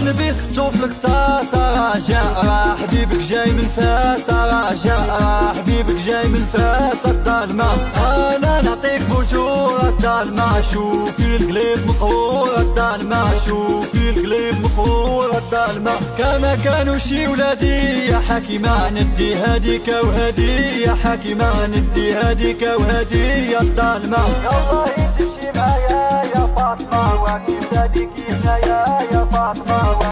نبيس تشوف لك صاصة جاء حبيبك جاي من فاس جاء حبيبك جاي من فاس الظلمة أنا نعطيك بوجور الظلمة شوفي القليب مقهور الظلمة شوفي القليب مقهور الظلمة كما كانوا شي ولادي يا حكيمة ندي هديك وهدي يا حكيمة ندي هديك وهدي الظلمة الله تمشي معايا يا فاطمة وكيف هديك هنايا يا فاطمة.